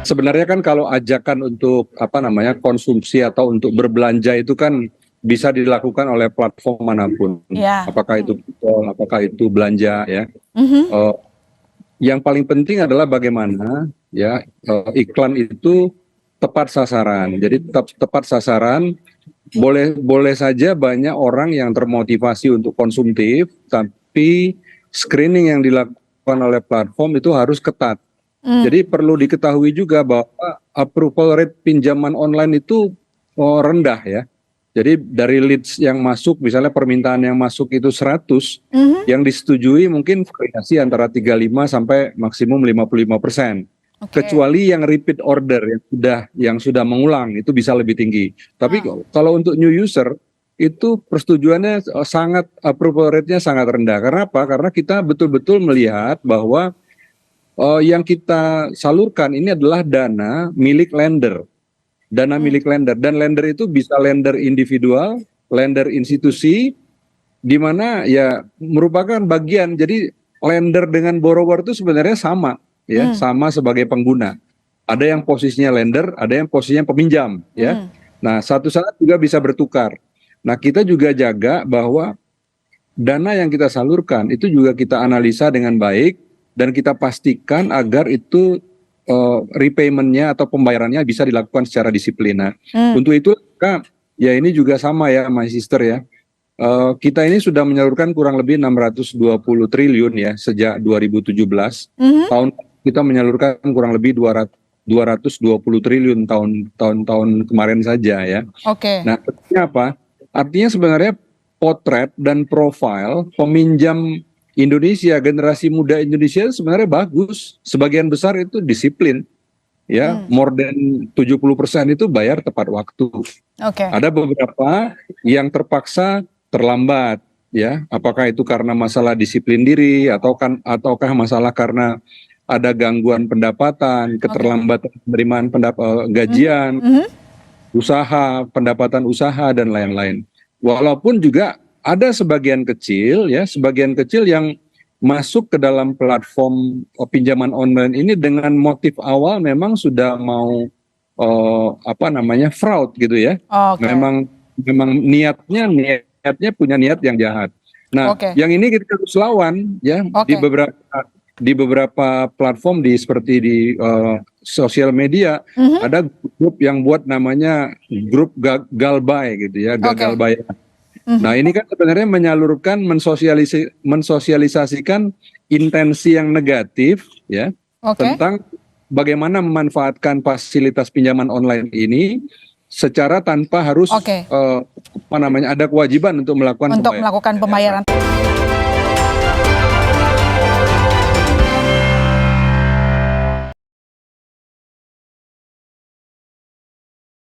Sebenarnya kan kalau ajakan untuk konsumsi atau untuk berbelanja itu kan bisa dilakukan oleh platform manapun, Ya. apakah itu Google, apakah itu belanja ya. Mhm. Yang paling penting adalah bagaimana ya iklan itu tepat sasaran. Jadi tepat sasaran. Boleh saja banyak orang yang termotivasi untuk konsumtif, tapi screening yang dilakukan oleh platform itu harus ketat. Jadi perlu diketahui juga bahwa approval rate pinjaman online itu rendah ya. Jadi dari leads yang masuk, misalnya permintaan yang masuk itu 100, yang disetujui mungkin variasi antara 35 sampai maksimum 55%. Oke. Kecuali yang repeat order yang sudah mengulang itu bisa lebih tinggi. Tapi kalau untuk new user itu persetujuannya sangat approval rate-nya sangat rendah. Karena apa? Karena kita betul-betul melihat bahwa yang kita salurkan ini adalah dana milik lender. Dana milik lender, dan lender itu bisa lender individual, lender institusi, di mana ya merupakan bagian. Jadi lender dengan borrower itu sebenarnya sama ya, sama sebagai pengguna. Ada yang posisinya lender, ada yang posisinya peminjam ya. Nah, satu saat juga bisa bertukar. Nah, kita juga jaga bahwa dana yang kita salurkan itu juga kita analisa dengan baik dan kita pastikan agar itu repayment-nya atau pembayarannya bisa dilakukan secara disiplin. Nah, untuk itu ya ini juga sama ya, my sister ya. Kita ini sudah menyalurkan kurang lebih 620 triliun ya sejak 2017. Tahun kita menyalurkan kurang lebih 220 triliun tahun kemarin saja ya. Oke. Nah, artinya apa? Artinya sebenarnya potret dan profil peminjam Indonesia, generasi muda Indonesia sebenarnya bagus. Sebagian besar itu disiplin. Ya, more than 70% itu bayar tepat waktu. Oke. Ada beberapa yang terpaksa terlambat, ya. Apakah itu karena masalah disiplin diri ataukah masalah karena ada gangguan pendapatan, keterlambatan penerimaan gajian, usaha, pendapatan usaha dan lain-lain. Walaupun juga ada sebagian kecil yang masuk ke dalam platform pinjaman online ini dengan motif awal memang sudah mau fraud gitu ya. Memang niatnya punya niat yang jahat. Nah, yang ini kita harus lawan ya. Di beberapa platform seperti di sosial media ada grup yang buat namanya grup galbay gitu ya, galbay. Nah, ini kan sebenarnya menyalurkan, mensosialisasikan intensi yang negatif ya tentang bagaimana memanfaatkan fasilitas pinjaman online ini secara tanpa harus ada kewajiban untuk melakukan pembayaran.